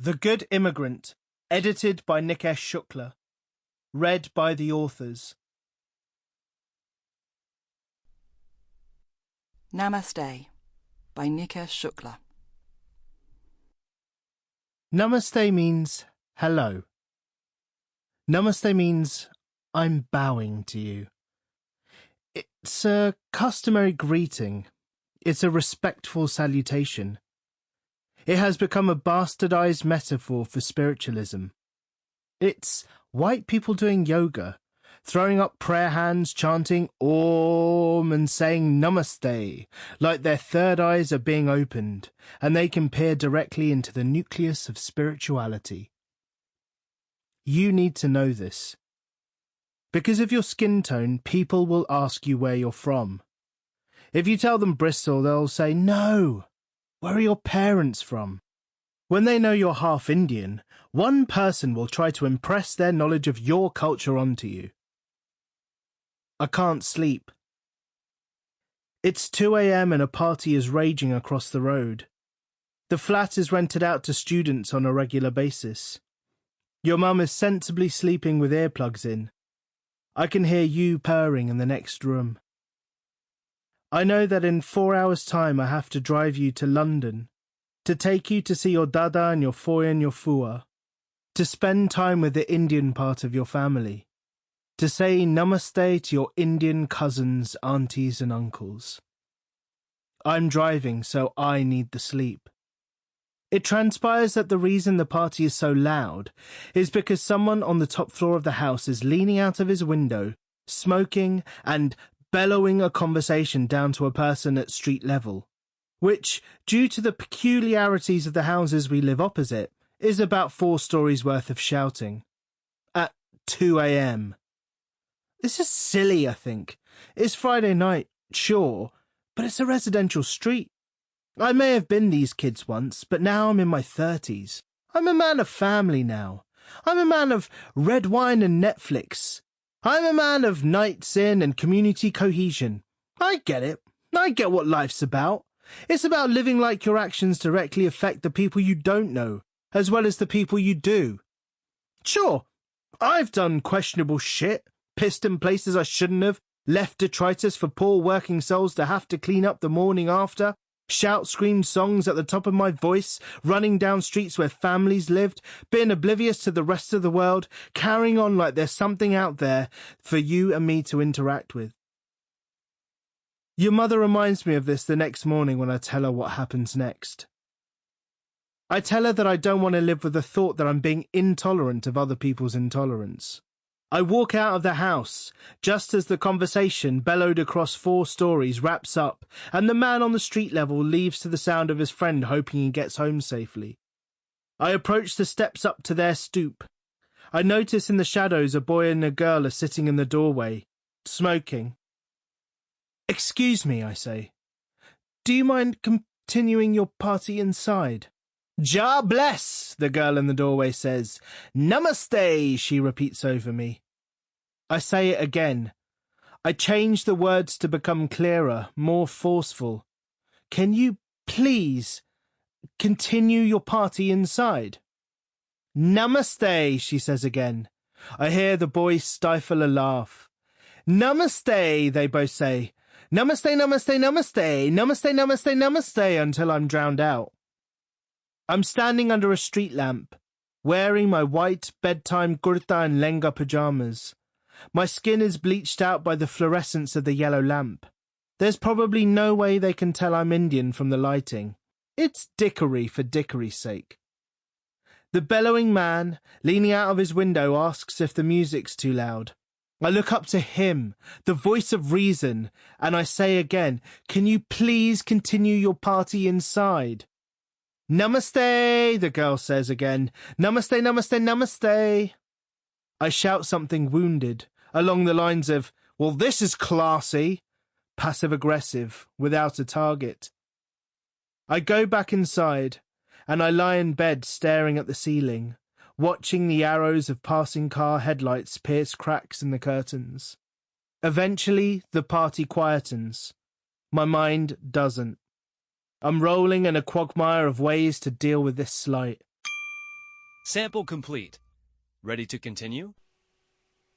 The Good Immigrant, edited by Nikesh Shukla. Read by the authors. Namaste by Nikesh Shukla. Namaste means hello. Namaste means I'm bowing to you. It's a customary greeting. It's a respectful salutation. It has become a bastardized metaphor for spiritualism. It's white people doing yoga, throwing up prayer hands, chanting Om and saying Namaste, like their third eyes are being opened, and they can peer directly into the nucleus of spirituality. You need to know this. Because of your skin tone, people will ask you where you're from. If you tell them Bristol, they'll say, no. Where are your parents from? When they know you're half Indian, one person will try to impress their knowledge of your culture onto you. I can't sleep. It's 2 a.m. and a party is raging across the road. The flat is rented out to students on a regular basis. Your mum is sensibly sleeping with earplugs in. I can hear you purring in the next room. I know that in 4 hours' time I have to drive you to London, to take you to see your dada and your foy and your fua, to spend time with the Indian part of your family, to say namaste to your Indian cousins, aunties and uncles. I'm driving, so I need the sleep. It transpires that the reason the party is so loud is because someone on the top floor of the house is leaning out of his window, smoking and bellowing a conversation down to a person at street level, which, due to the peculiarities of the houses we live opposite, is about 4 stories worth of shouting. At 2 a.m. This is silly, I think. It's Friday night, sure, but it's a residential street. I may have been these kids once, but now I'm in my 30s. I'm a man of family now. I'm a man of red wine and Netflix. I'm a man of nights in and community cohesion. I get it. I get what life's about. It's about living like your actions directly affect the people you don't know, as well as the people you do. Sure, I've done questionable shit, pissed in places I shouldn't have, left detritus for poor working souls to have to clean up the morning after, screamed songs at the top of my voice, running down streets where families lived, being oblivious to the rest of the world, carrying on like there's something out there for you and me to interact with. Your mother reminds me of this the next morning when I tell her what happens next. I tell her that I don't want to live with the thought that I'm being intolerant of other people's intolerance. I walk out of the house, just as the conversation bellowed across 4 stories wraps up, and the man on the street level leaves to the sound of his friend hoping he gets home safely. I approach the steps up to their stoop. I notice in the shadows a boy and a girl are sitting in the doorway, smoking. Excuse me, I say. Do you mind continuing your party inside? Ja bless, the girl in the doorway says. Namaste, she repeats over me. I say it again. I change the words to become clearer, more forceful. Can you please continue your party inside? Namaste, she says again. I hear the boys stifle a laugh. Namaste, they both say. Namaste, namaste, namaste, namaste, namaste, namaste, until I'm drowned out. I'm standing under a street lamp, wearing my white bedtime kurta and lenga pyjamas. My skin is bleached out by the fluorescence of the yellow lamp. There's probably no way they can tell I'm Indian from the lighting. It's dickery for dickery's sake. The bellowing man, leaning out of his window, asks if the music's too loud. I look up to him, the voice of reason, and I say again, can you please continue your party inside? Namaste, the girl says again. Namaste, namaste, namaste. I shout something wounded, along the lines of, well, this is classy, passive-aggressive, without a target. I go back inside, and I lie in bed staring at the ceiling, watching the arrows of passing car headlights pierce cracks in the curtains. Eventually, the party quietens. My mind doesn't. I'm rolling in a quagmire of ways to deal with this slight. Sample complete. Ready to continue?